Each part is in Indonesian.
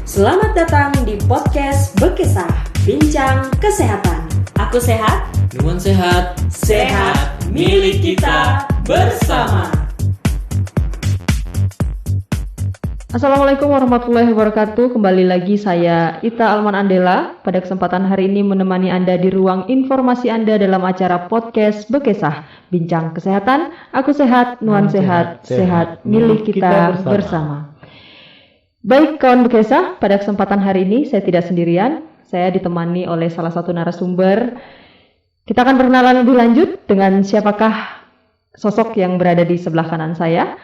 Selamat datang di podcast Bekesah, Bincang Kesehatan. Aku sehat, Nuan sehat, sehat milik kita bersama. Assalamualaikum warahmatullahi wabarakatuh. Kembali lagi saya Ita Alman Andela. Pada kesempatan hari ini menemani Anda di ruang informasi Anda dalam acara podcast Bekesah, Bincang Kesehatan. Aku sehat, Nuan sehat, sehat milik kita bersama. Baik kawan Bekesah, pada kesempatan hari ini saya tidak sendirian. Saya ditemani oleh salah satu narasumber. Kita akan berkenalan lebih lanjut dengan siapakah sosok yang berada di sebelah kanan saya.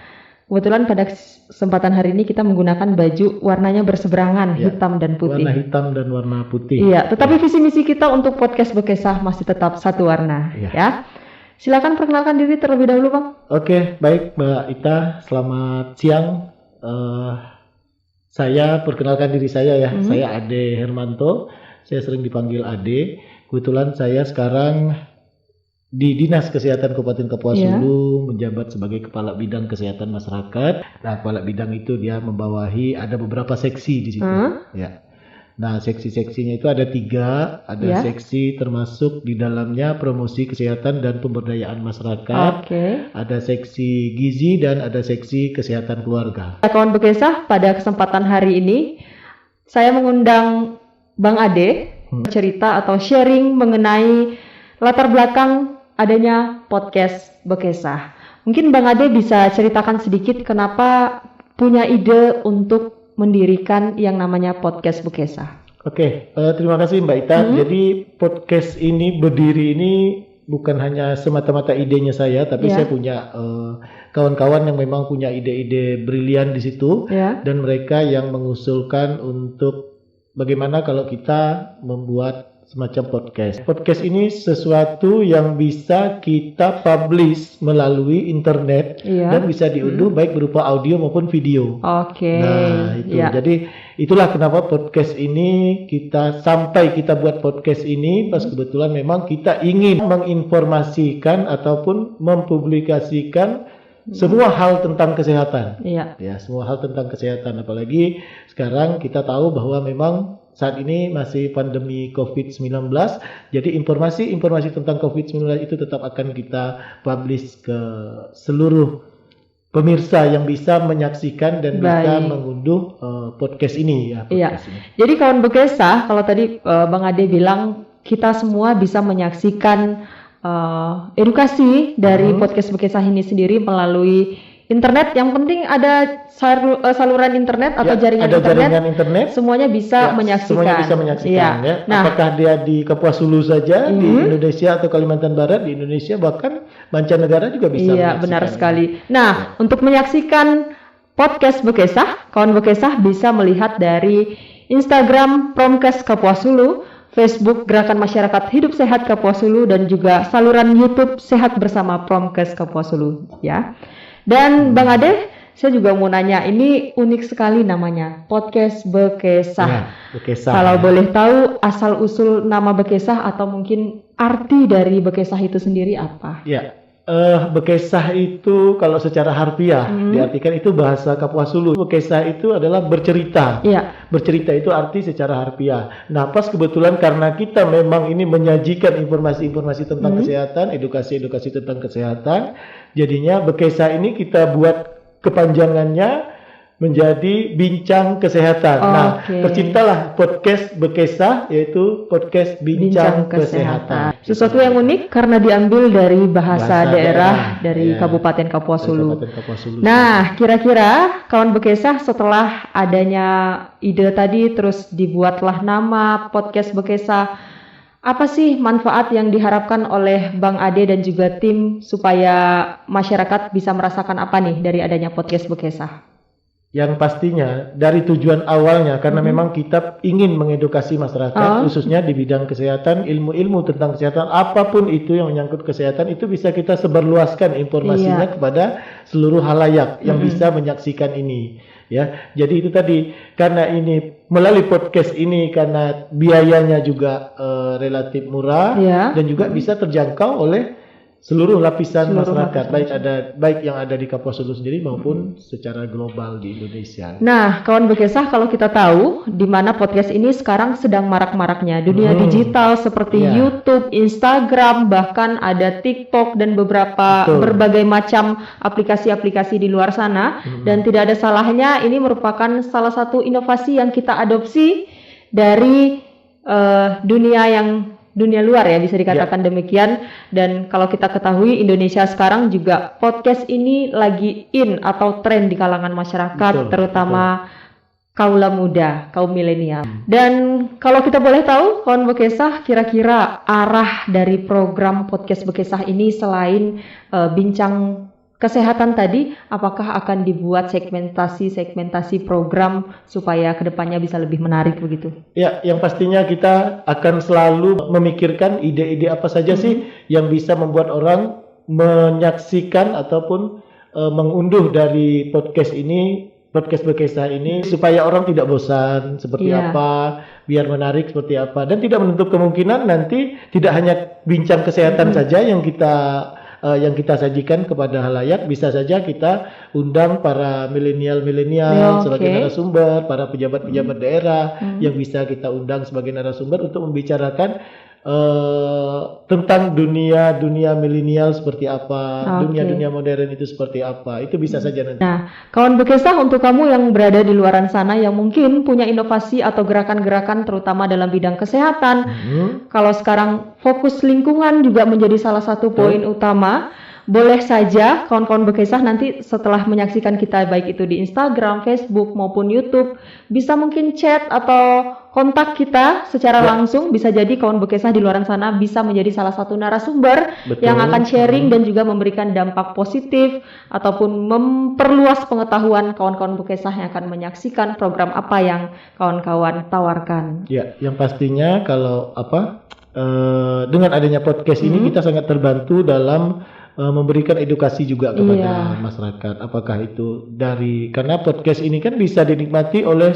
Kebetulan pada kesempatan hari ini kita menggunakan baju warnanya berseberangan, hitam dan putih. Warna hitam dan warna putih. Iya, tetapi visi misi kita untuk podcast Bekesah masih tetap satu warna. Ya. Silakan perkenalkan diri terlebih dahulu, Bang. Oke, baik Mbak Ita, selamat siang. Saya perkenalkan diri saya ya. Saya Ade Hermanto. Saya sering dipanggil Ade. Kebetulan saya sekarang di Dinas Kesehatan Kabupaten Kapuas Hulu menjabat sebagai Kepala Bidang Kesehatan Masyarakat. Nah, Kepala Bidang itu dia membawahi ada beberapa seksi di situ. Ya. Nah, seksi-seksinya itu ada 3. Ada seksi termasuk di dalamnya promosi kesehatan dan pemberdayaan masyarakat. Ada seksi gizi dan ada seksi kesehatan keluarga. Kawan Bekesah, pada kesempatan hari ini saya mengundang Bang Ade cerita atau sharing mengenai latar belakang adanya podcast Bekesah. Mungkin Bang Ade bisa ceritakan sedikit kenapa punya ide untuk mendirikan yang namanya podcast Bekesah. Oke, terima kasih Mbak Ita. Jadi podcast ini berdiri ini bukan hanya semata-mata idenya saya, tapi saya punya kawan-kawan yang memang punya ide-ide brilian di situ, dan mereka yang mengusulkan untuk bagaimana kalau kita membuat semacam podcast. Podcast ini sesuatu yang bisa kita publish melalui internet dan bisa diunduh baik berupa audio maupun video. Nah, itu. Jadi itulah kenapa podcast ini kita buat podcast ini pas kebetulan memang kita ingin menginformasikan ataupun mempublikasikan semua hal tentang kesehatan. Ya, semua hal tentang kesehatan. Apalagi sekarang kita tahu bahwa memang saat ini masih pandemi COVID-19, jadi informasi tentang COVID-19 itu tetap akan kita publish ke seluruh pemirsa yang bisa menyaksikan dan bisa mengunduh podcast ini. Ini. Jadi kawan Bekesah, kalau tadi Bang Ade bilang kita semua bisa menyaksikan edukasi dari podcast Bekesah ini sendiri melalui internet. Yang penting ada saluran internet atau jaringan internet, semuanya bisa menyaksikan. Semuanya bisa menyaksikan. Nah, apakah dia di Kapuas Hulu saja, di Indonesia atau Kalimantan Barat, di Indonesia, bahkan mancanegara juga bisa menyaksikan. Iya, benar sekali. Nah, untuk menyaksikan podcast Bekesah, kawan Bekesah bisa melihat dari Instagram Promkes Kapuas Hulu, Facebook Gerakan Masyarakat Hidup Sehat Kapuas Hulu, dan juga saluran YouTube Sehat Bersama Promkes Kapuas Hulu. Ya. Dan Bang Ade, saya juga mau nanya, ini unik sekali namanya, podcast Bekesah. Kalau boleh tahu asal usul nama Bekesah atau mungkin arti dari Bekesah itu sendiri apa? Bekesah itu kalau secara harfiah diartikan itu bahasa Kapuas Hulu. Bekesah itu adalah bercerita. Bercerita itu arti secara harfiah. Nah, pas kebetulan karena kita memang ini menyajikan informasi-informasi tentang kesehatan, edukasi-edukasi tentang kesehatan, jadinya Bekesah ini kita buat kepanjangannya menjadi Bincang Kesehatan. Terciptalah podcast Bekesah, yaitu podcast Bincang Kesehatan. Sesuatu yang unik karena diambil dari bahasa daerah dari Kabupaten Kapuas Hulu. Nah, kira-kira kawan Bekesah setelah adanya ide tadi terus dibuatlah nama podcast Bekesah. Apa sih manfaat yang diharapkan oleh Bang Ade dan juga tim supaya masyarakat bisa merasakan apa nih dari adanya podcast Bekesah? Yang pastinya dari tujuan awalnya karena memang kita ingin mengedukasi masyarakat khususnya di bidang kesehatan, ilmu-ilmu tentang kesehatan, apapun itu yang menyangkut kesehatan itu bisa kita sebarluaskan informasinya kepada seluruh halayak yang bisa menyaksikan ini. Jadi itu tadi, karena ini melalui podcast ini karena biayanya juga relatif murah dan juga bisa terjangkau oleh seluruh lapisan masyarakat, lapisan. baik yang ada di Kapuas Hulu sendiri maupun secara global di Indonesia. Nah, kawan Bekesah, kalau kita tahu di mana podcast ini sekarang sedang marak-maraknya dunia digital seperti YouTube, Instagram, bahkan ada TikTok dan berbagai macam aplikasi-aplikasi di luar sana. Dan tidak ada salahnya, ini merupakan salah satu inovasi yang kita adopsi dari dunia luar ya, bisa dikatakan demikian. Dan kalau kita ketahui Indonesia sekarang juga podcast ini lagi in atau tren di kalangan masyarakat, terutama kaula muda, kaum milenial. Dan kalau kita boleh tahu, kawan Bekesah, kira-kira arah dari program podcast Bekesah ini selain bincang kesehatan tadi, apakah akan dibuat segmentasi program supaya kedepannya bisa lebih menarik begitu? Ya, yang pastinya kita akan selalu memikirkan ide-ide apa saja sih yang bisa membuat orang menyaksikan ataupun mengunduh dari podcast Bekesah ini supaya orang tidak bosan seperti apa, biar menarik seperti apa, dan tidak menutup kemungkinan nanti tidak hanya bincang kesehatan saja yang kita sajikan kepada halayak, bisa saja kita undang para milenial sebagai narasumber, para pejabat-pejabat daerah yang bisa kita undang sebagai narasumber untuk membicarakan tentang dunia milenial seperti apa, dunia modern itu seperti apa, itu bisa saja nanti. Nah, kawan Bekesah, untuk kamu yang berada di luaran sana yang mungkin punya inovasi atau gerakan-gerakan terutama dalam bidang kesehatan, kalau sekarang fokus lingkungan juga menjadi salah satu poin utama, boleh saja kawan-kawan Bekesah nanti setelah menyaksikan kita baik itu di Instagram, Facebook maupun YouTube, bisa mungkin chat atau kontak kita secara langsung. Bisa jadi kawan Bekesah di luar sana bisa menjadi salah satu narasumber yang akan sharing dan juga memberikan dampak positif ataupun memperluas pengetahuan kawan-kawan Bekesah yang akan menyaksikan program apa yang kawan-kawan tawarkan. Ya, yang pastinya kalau dengan adanya podcast ini kita sangat terbantu dalam memberikan edukasi juga kepada masyarakat. Apakah itu karena podcast ini kan bisa dinikmati oleh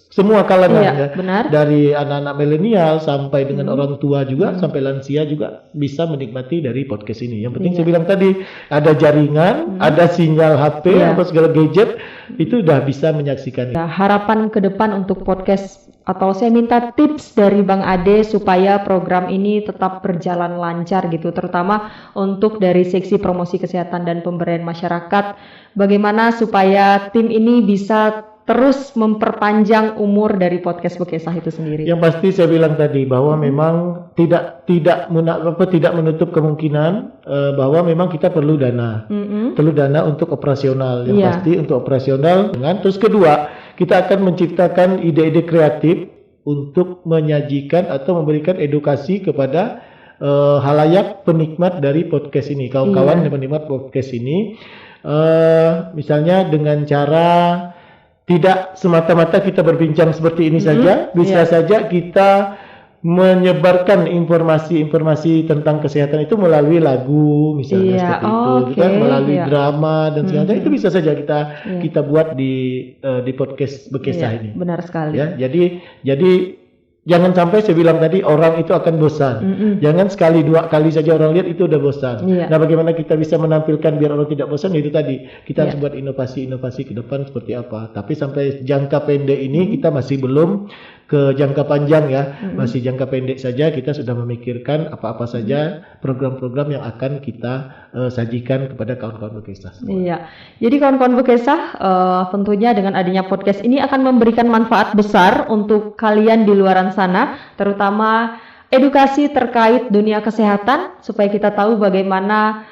semua kalangan benar. Dari anak-anak milenial sampai dengan orang tua juga, sampai lansia juga bisa menikmati dari podcast ini. Yang penting saya bilang tadi, ada jaringan, ada sinyal HP atau segala gadget, itu udah bisa menyaksikan. Harapan ke depan untuk podcast, atau saya minta tips dari Bang Ade supaya program ini tetap berjalan lancar gitu, terutama untuk dari seksi promosi kesehatan dan pemberdayaan masyarakat, bagaimana supaya tim ini bisa terus memperpanjang umur dari podcast Bekesah itu sendiri. Yang pasti saya bilang tadi bahwa memang tidak menutup kemungkinan bahwa memang kita perlu dana, perlu dana untuk operasional. Yang pasti untuk operasional. Terus kedua, kita akan menciptakan ide-ide kreatif untuk menyajikan atau memberikan edukasi kepada halayak penikmat dari podcast ini, kawan-kawan yang penikmat podcast ini, misalnya dengan cara tidak semata-mata kita berbincang seperti ini saja, bisa saja kita menyebarkan informasi-informasi tentang kesehatan itu melalui lagu, misalnya seperti itu, kan melalui drama dan segala itu bisa saja kita buat di podcast Bekesah ini. Benar sekali. Ya, jadi jangan sampai saya bilang tadi orang itu akan bosan. Jangan sekali dua kali saja orang lihat itu udah bosan. Nah, bagaimana kita bisa menampilkan biar orang tidak bosan? Itu tadi kita harus buat inovasi-inovasi ke depan seperti apa. Tapi sampai jangka pendek ini kita masih belum ke jangka panjang ya, masih jangka pendek saja. Kita sudah memikirkan apa-apa saja program-program yang akan kita sajikan kepada kawan-kawan Bekesah. Iya, jadi kawan-kawan Bekesah tentunya dengan adanya podcast ini akan memberikan manfaat besar untuk kalian di luaran sana, terutama edukasi terkait dunia kesehatan supaya kita tahu bagaimana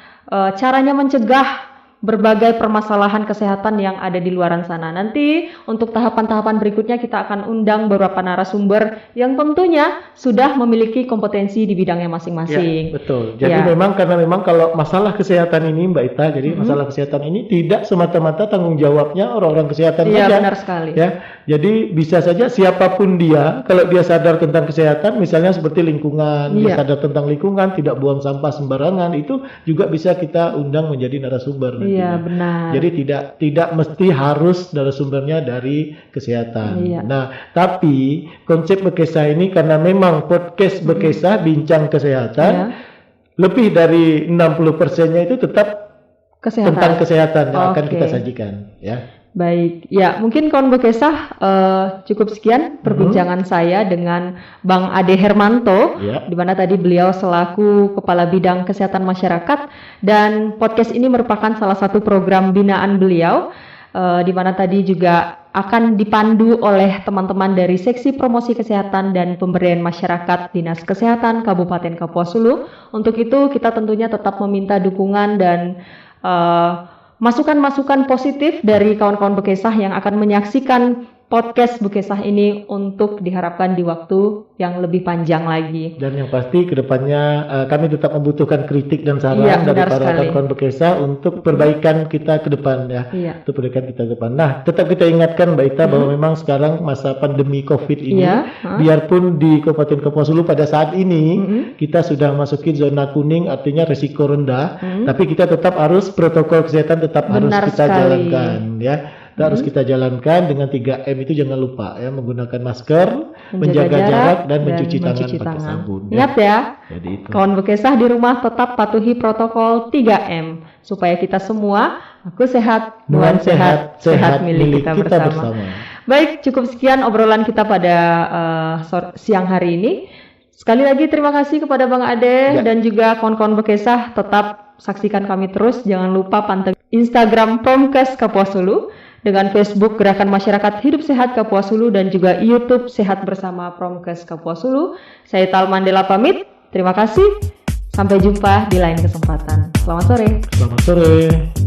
caranya mencegah berbagai permasalahan kesehatan yang ada di luaran sana. Nanti untuk tahapan-tahapan berikutnya kita akan undang beberapa narasumber yang tentunya sudah memiliki kompetensi di bidangnya masing-masing. Ya, betul. Jadi memang kalau masalah kesehatan ini Mbak Ita, jadi masalah kesehatan ini tidak semata-mata tanggung jawabnya orang-orang kesehatan saja. Iya, benar sekali. Ya, jadi bisa saja siapapun dia, kalau dia sadar tentang kesehatan, misalnya seperti lingkungan, dia sadar tentang lingkungan, tidak buang sampah sembarangan, itu juga bisa kita undang menjadi narasumber. Iya, benar. Jadi tidak mesti harus narasumbernya dari kesehatan. Nah, tapi konsep Bekesah ini karena memang podcast Bekesah bincang kesehatan, lebih dari 60%-nya itu tetap Kesehatan. tentang kesehatan yang akan Oke. kita sajikan ya. Baik, ya mungkin kawan Bekesah cukup sekian perbincangan saya dengan Bang Ade Hermanto, Ya. di mana tadi beliau selaku Kepala Bidang Kesehatan Masyarakat, dan podcast ini merupakan salah satu program binaan beliau, di mana tadi juga akan dipandu oleh teman-teman dari Seksi Promosi Kesehatan dan Pemberdayaan Masyarakat Dinas Kesehatan Kabupaten Kapuas Hulu. Untuk itu kita tentunya tetap meminta dukungan dan masukan-masukan positif dari kawan-kawan Bekesah yang akan menyaksikan podcast Bekesah ini untuk diharapkan di waktu yang lebih panjang lagi. Dan yang pasti kedepannya kami tetap membutuhkan kritik dan saran Iya, dari benar para sekali. kawan-kawan Bekesah untuk perbaikan kita ke depan ya. Iya. Untuk perbaikan kita ke depan. Nah, tetap kita ingatkan Mbak Ita bahwa memang sekarang masa pandemi COVID ini, Iya, biarpun di Kabupaten Kapuas Hulu pada saat ini kita sudah masuki zona kuning, artinya risiko rendah, tapi kita tetap harus protokol kesehatan tetap harus Benar kita sekali. jalankan ya. Kita harus kita jalankan dengan 3M itu jangan lupa ya, menggunakan masker, menjaga jarak dan mencuci tangan pakai sabun. Ingat ya, Jadi itu. kawan Bekesah di rumah tetap patuhi protokol 3M supaya kita semua, aku sehat, Tuhan sehat, sehat milik kita bersama. Baik, cukup sekian obrolan kita pada siang hari ini. Sekali lagi terima kasih kepada Bang Ade dan juga kawan-kawan Bekesah. Tetap saksikan kami terus. Jangan lupa pantengin Instagram Promkes Kapuas Hulu, dengan Facebook Gerakan Masyarakat Hidup Sehat Kapuas Hulu, dan juga YouTube Sehat Bersama Promkes Kapuas Hulu. Saya Ita Almandela pamit. Terima kasih. Sampai jumpa di lain kesempatan. Selamat sore. Selamat sore.